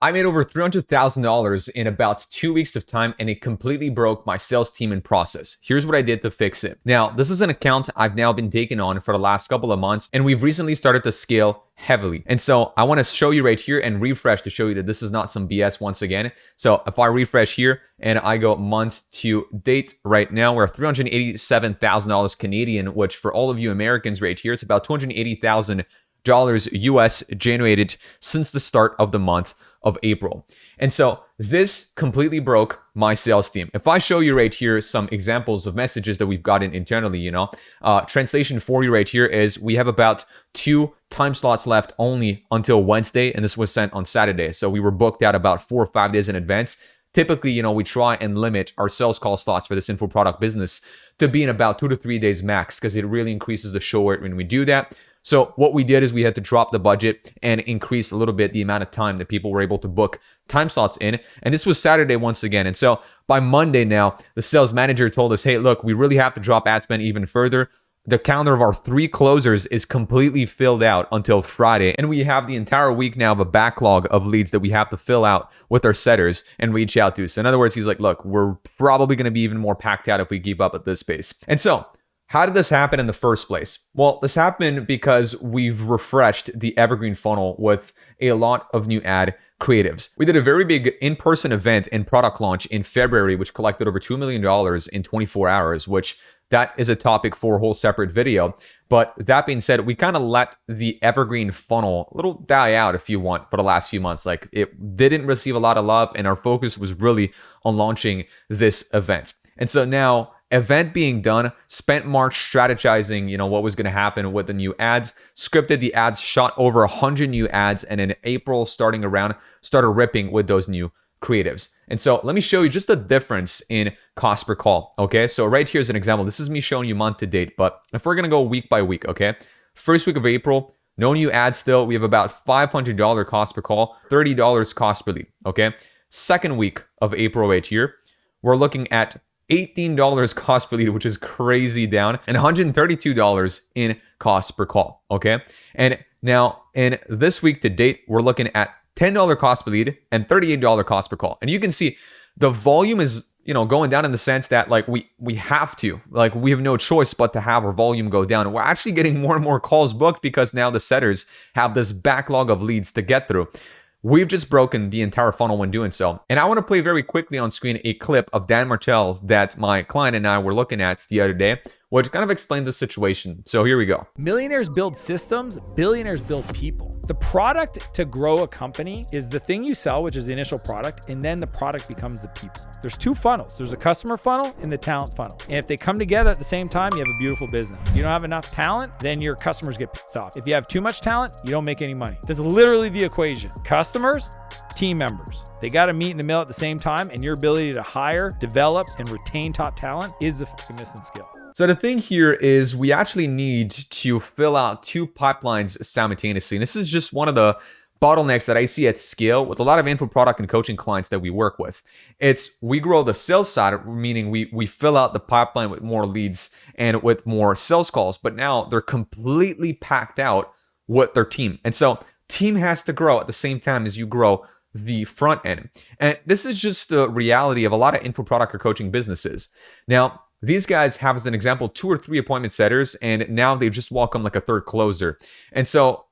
I made over $300,000 in about 2 weeks of time, and it completely broke my sales team and process. Here's what I did to fix it. Now, this is an account I've now been taking on for the last couple of months, and we've recently started to scale heavily. And so I want to show you right here and refresh to show you that this is not some BS once again. So if I refresh here and I go month to date right now, we're $387,000 Canadian, which for all of you Americans right here, it's about $280,000 US generated since the start of the month of April. And so this completely broke my sales team. If I show you right here some examples of messages that we've gotten internally, translation for you right here is we have about 2 time slots left only until Wednesday, and this was sent on Saturday. So we were booked out about 4 or 5 days in advance. Typically, we try and limit our sales call slots for this info product business to be in about 2 to 3 days max, because it really increases the show rate when we do that. So what we did is we had to drop the budget and increase a little bit the amount of time that people were able to book time slots in. And this was Saturday once again. And so by Monday now, the sales manager told us, hey, look, we really have to drop ad spend even further. The calendar of our 3 closers is completely filled out until Friday. And we have the entire week now of a backlog of leads that we have to fill out with our setters and reach out to. So in other words, he's like, look, we're probably going to be even more packed out if we keep up at this pace. And so how did this happen in the first place? Well, this happened because we've refreshed the evergreen funnel with a lot of new ad creatives. We did a very big in-person event and product launch in February, which collected over $2 million in 24 hours, which that is a topic for a whole separate video. But that being said, we kind of let the evergreen funnel a little die out, if you want, for the last few months. Like, it didn't receive a lot of love, and our focus was really on launching this event. And so now, event being done, spent March strategizing, what was going to happen with the new ads, scripted the ads, shot over 100 new ads, and in April, starting around, started ripping with those new creatives. And so let me show you just the difference in cost per call, okay? So right here is an example. This is me showing you month to date, but if we're going to go week by week, okay? First week of April, no new ads still. We have about $500 cost per call, $30 cost per lead, okay? Second week of April right here, we're looking at $18 cost per lead, which is crazy down, and $132 in cost per call, okay? And now in this week to date, we're looking at $10 cost per lead and $38 cost per call. And you can see the volume is, going down in the sense that we have to, we have no choice but to have our volume go down. We're actually getting more and more calls booked because now the setters have this backlog of leads to get through. We've just broken the entire funnel when doing so. And I want to play very quickly on screen a clip of Dan Martell that my client and I were looking at the other day, which kind of explained the situation. So here we go. Millionaires build systems, billionaires build people. The product to grow a company is the thing you sell, which is the initial product, and then the product becomes the people. There's 2 funnels. There's a customer funnel and the talent funnel. And if they come together at the same time, you have a beautiful business. If you don't have enough talent, then your customers get pissed off. If you have too much talent, you don't make any money. That's literally the equation. Customers, team members. They got to meet in the middle at the same time, and your ability to hire, develop, and retain top talent is the fucking missing skill. So the thing here is we actually need to fill out 2 pipelines simultaneously. And this is just one of the bottlenecks that I see at scale with a lot of info product and coaching clients that we work with. It's we grow the sales side, meaning we fill out the pipeline with more leads and with more sales calls, but now they're completely packed out with their team. And so team has to grow at the same time as you grow the front end. And this is just the reality of a lot of info product or coaching businesses. Now, these guys have, as an example, 2 or 3 appointment setters, and now they've just welcomed like a 3rd closer. And so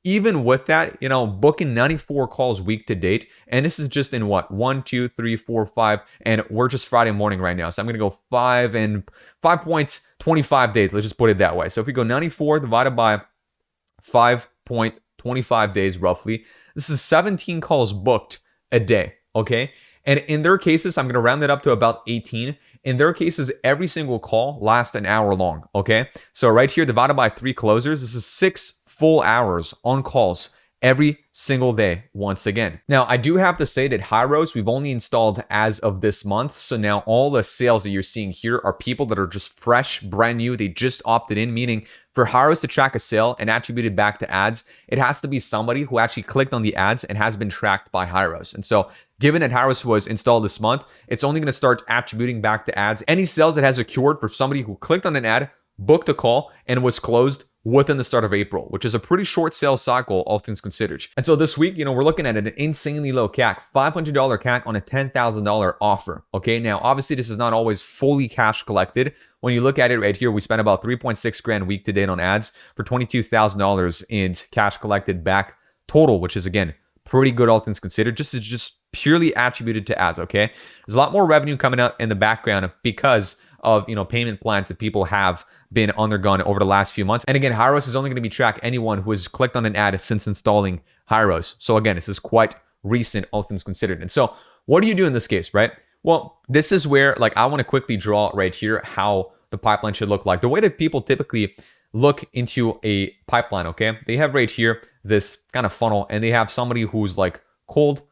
even with that, booking 94 calls week to date, and this is just in what, 1, 2, 3, 4, 5, and we're just Friday morning right now. So I'm going to go 5.25 days. Let's just put it that way. So if we go 94 divided by 5.25 days roughly, this is 17 calls booked a day, okay? And in their cases, I'm going to round it up to about 18. In their cases, every single call lasts an hour long, okay? So right here, divided by 3 closers, this is 6 full hours on calls every single day once again. Now, I do have to say that Hyros, we've only installed as of this month. So now all the sales that you're seeing here are people that are just fresh, brand new. They just opted in, meaning for Hyros to track a sale and attribute it back to ads, it has to be somebody who actually clicked on the ads and has been tracked by Hyros. And so given that Hyros was installed this month, it's only going to start attributing back to ads. Any sales that has occurred for somebody who clicked on an ad, booked a call, and was closed within the start of April, which is a pretty short sales cycle, all things considered. And so this week, we're looking at an insanely low CAC, $500 CAC on a $10,000 offer. Okay, now obviously this is not always fully cash collected. When you look at it right here, we spent about 3.6 grand week to date on ads for $22,000 in cash collected back total, which is again pretty good, all things considered. Just purely attributed to ads. Okay, there's a lot more revenue coming out in the background because of payment plans that people have been undergone over the last few months. And again, Hyros is only going to be track anyone who has clicked on an ad since installing Hyros. So again, this is quite recent, all things considered. And so what do you do in this case, right? Well, this is where I want to quickly draw right here how the pipeline should look like. The way that people typically look into a pipeline, okay? They have right here this kind of funnel, and they have somebody who's cold,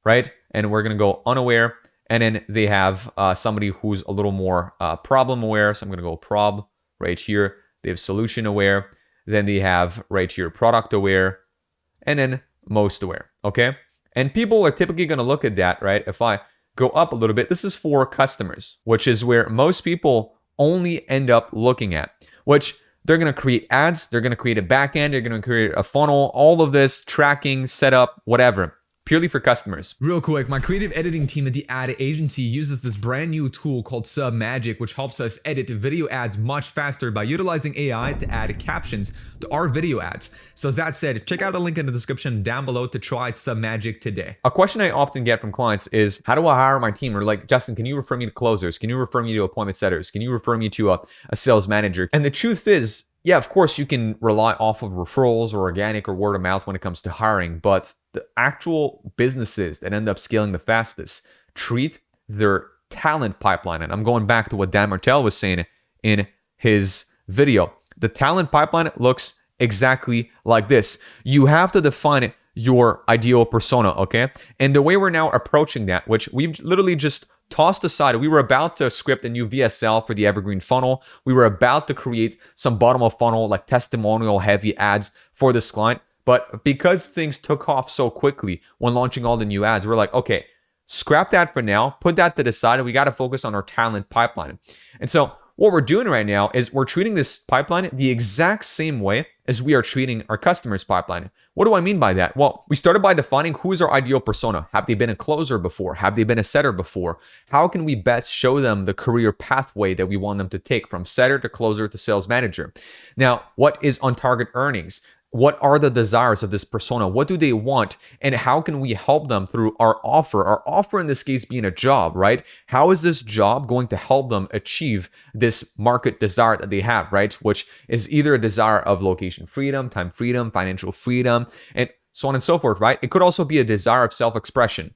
right? And we're going to go unaware. And then they have somebody who's a little more problem aware. So I'm going to go prob right here. They have solution aware. Then they have right here product aware. And then most aware. Okay. And people are typically going to look at that, right? If I go up a little bit, this is for customers, which is where most people only end up looking at, which they're going to create ads. They're going to create a backend. They're going to create a funnel, all of this tracking, setup, whatever. Purely for customers. Real quick, my creative editing team at the ad agency uses this brand new tool called Submagic, which helps us edit video ads much faster by utilizing AI to add captions to our video ads. So that said, check out the link in the description down below to try Submagic today. A question I often get from clients is, how do I hire my team? Or Justin, can you refer me to closers? Can you refer me to appointment setters? Can you refer me to a sales manager? And the truth is, yeah, of course, you can rely off of referrals or organic or word of mouth when it comes to hiring, but the actual businesses that end up scaling the fastest treat their talent pipeline. And I'm going back to what Dan Martell was saying in his video. The talent pipeline looks exactly like this. You have to define your ideal persona, okay? And the way we're now approaching that, which we've literally just tossed aside. We were about to script a new VSL for the evergreen funnel. We were about to create some bottom of funnel, testimonial heavy ads for this client. But because things took off so quickly when launching all the new ads, we're like, okay, scrap that for now, put that to the side, and we got to focus on our talent pipeline. And so what we're doing right now is we're treating this pipeline the exact same way as we are treating our customers' pipeline. What do I mean by that? Well, we started by defining who is our ideal persona. Have they been a closer before? Have they been a setter before? How can we best show them the career pathway that we want them to take from setter to closer to sales manager? Now, what is on target earnings? What are the desires of this persona? What do they want? And how can we help them through our offer? Our offer in this case being a job, right? How is this job going to help them achieve this market desire that they have, right? Which is either a desire of location freedom, time freedom, financial freedom, and so on and so forth, right? It could also be a desire of self-expression.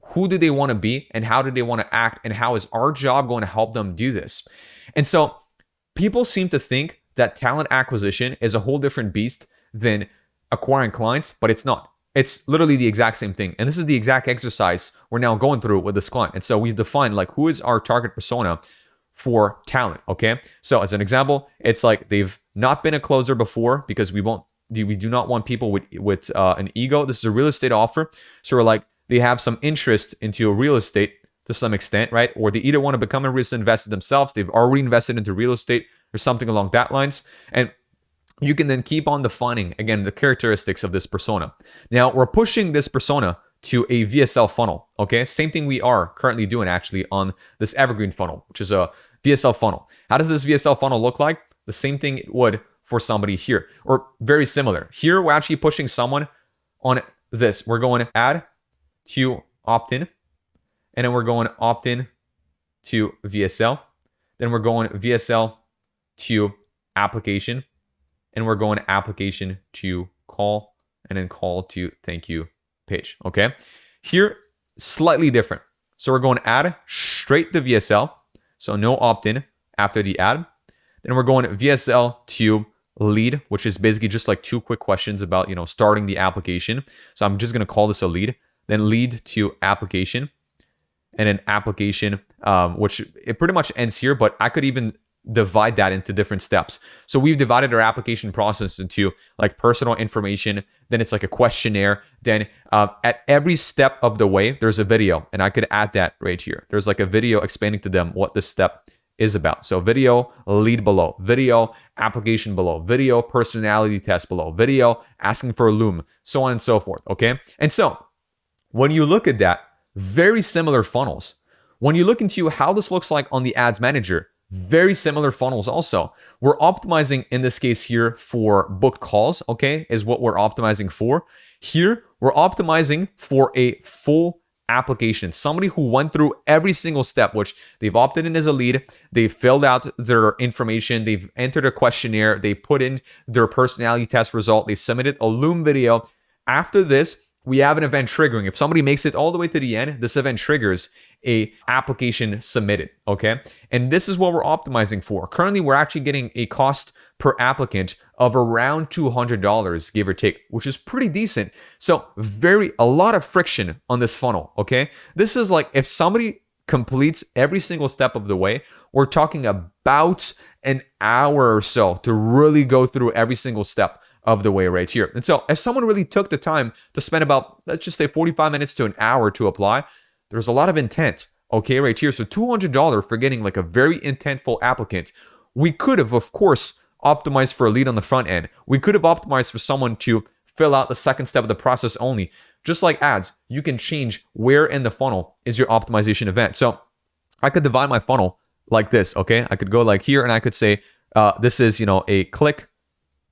Who do they want to be and how do they want to act? And how is our job going to help them do this? And so people seem to think that talent acquisition is a whole different beast than acquiring clients, but it's not. It's literally the exact same thing. And this is the exact exercise we're now going through with this client. And so we've defined who is our target persona for talent, okay? So as an example, it's they've not been a closer before because we do not want people with an ego. This is a real estate offer. So we're they have some interest into real estate to some extent, right? Or they either want to become a real estate investor themselves, they've already invested into real estate or something along that lines. And you can then keep on defining, again, the characteristics of this persona. Now, we're pushing this persona to a VSL funnel, okay? Same thing we are currently doing actually on this evergreen funnel, which is a VSL funnel. How does this VSL funnel look like? The same thing it would for somebody here, or very similar. Here, we're actually pushing someone on this. We're going to add to opt-in, and then we're going opt-in to VSL. Then we're going VSL to application, and we're going application to call, and then call to thank you page, okay? Here, slightly different. So we're going to add straight to VSL, so no opt-in after the ad. Then we're going VSL to lead, which is basically just 2 quick questions about, starting the application. So I'm just going to call this a lead. Then lead to application, and then application, which it pretty much ends here, but I could even divide that into different steps. So we've divided our application process into personal information, then it's a questionnaire, then at every step of the way, there's a video, and I could add that right here. There's a video explaining to them what this step is about. So video, lead below, video, application below video, personality test below video, asking for a loom, so on and so forth, okay? And so when you look at that, very similar funnels. When you look into how this looks like on the ads manager, very similar funnels also. We're optimizing in this case here for booked calls, okay, is what we're optimizing for. Here, we're optimizing for a full application. Somebody who went through every single step, which they've opted in as a lead, they filled out their information, they've entered a questionnaire, they put in their personality test result, they submitted a Loom video. After this, we have an event triggering. If somebody makes it all the way to the end, this event triggers a application submitted, okay? And this is what we're optimizing for. Currently, we're actually getting a cost per applicant of around $200, give or take, which is pretty decent. So a lot of friction on this funnel, okay? This is like if somebody completes every single step of the way, we're talking about an hour or so to really go through every single step of the way right here. And so if someone really took the time to spend about, let's just say 45 minutes to an hour to apply, there's a lot of intent, okay, right here. So $200 for getting like a very intentful applicant. We could have, of course, optimized for a lead on the front end. We could have optimized for someone to fill out the second step of the process only. Just like ads, you can change where in the funnel is your optimization event. So I could divide my funnel like this, okay? I could go like here and I could say, this is, a click,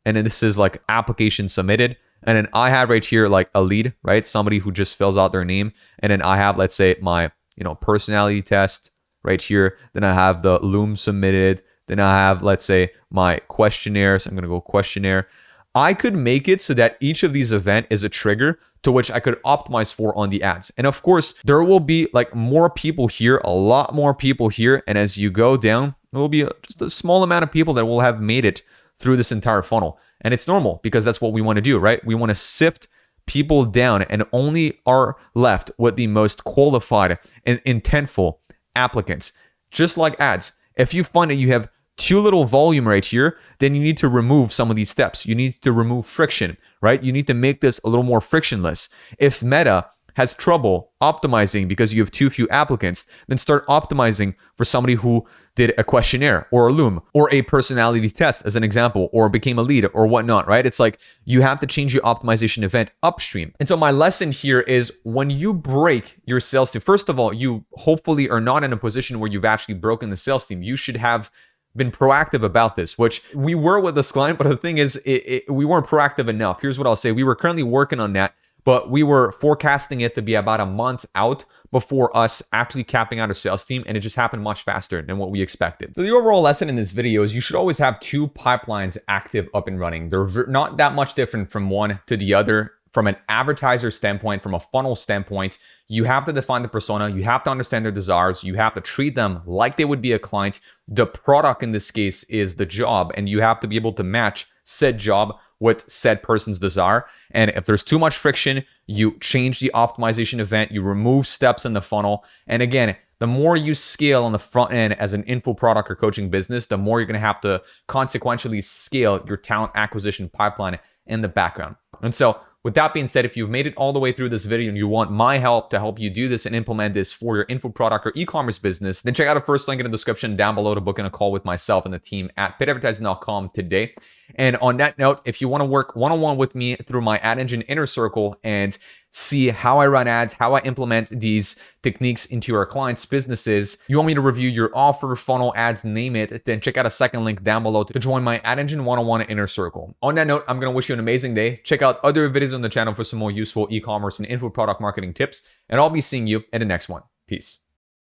and then this is like application submitted. And then I have right here like a lead, right? Somebody who just fills out their name. And then I have, let's say, my, personality test right here. Then I have the Loom submitted. Then I have, let's say, my questionnaire. So I'm going to go questionnaire. I could make it so that each of these events is a trigger to which I could optimize for on the ads. And of course, there will be like more people here, a lot more people here. And as you go down, there will be just a small amount of people that will have made it through this entire funnel. And it's normal because that's what we want to do, right? We want to sift people down and only are left with the most qualified and intentful applicants. Just like ads. If you find that you have too little volume right here, then you need to remove some of these steps. You need to remove friction, right? You need to make this a little more frictionless. If Meta has trouble optimizing because you have too few applicants, then start optimizing for somebody who did a questionnaire or a Loom or a personality test as an example, or became a lead or whatnot, right? It's like you have to change your optimization event upstream. And so my lesson here is when you break your sales team, first of all, you hopefully are not in a position where you've actually broken the sales team. You should have been proactive about this, which we were with this client, but the thing is, we weren't proactive enough. Here's what I'll say. We were currently working on that, but we were forecasting it to be about a month out before us actually capping out our sales team, and it just happened much faster than what we expected. So the overall lesson in this video is you should always have two pipelines active up and running. They're not that much different from one to the other. From an advertiser standpoint, from a funnel standpoint, you have to define the persona, you have to understand their desires, you have to treat them like they would be a client. The product in this case is the job, and you have to be able to match said job with said person's desire. And if there's too much friction, you change the optimization event, you remove steps in the funnel. And again, the more you scale on the front end as an info product or coaching business, the more you're going to have to consequentially scale your talent acquisition pipeline in the background. And so with that being said, if you've made it all the way through this video and you want my help to help you do this and implement this for your info product or e-commerce business, then check out the first link in the description down below to book in a call with myself and the team at pitadvertising.com today. And on that note, if you want to work one-on-one with me through my Ad Engine Inner Circle and see how I run ads, how I implement these techniques into our clients' businesses, you want me to review your offer, funnel, ads, name it, then check out a second link down below to join my Ad Engine 101 Inner Circle. On that note, I'm going to wish you an amazing day. Check out other videos on the channel for some more useful e-commerce and info product marketing tips, and I'll be seeing you in the next one. Peace.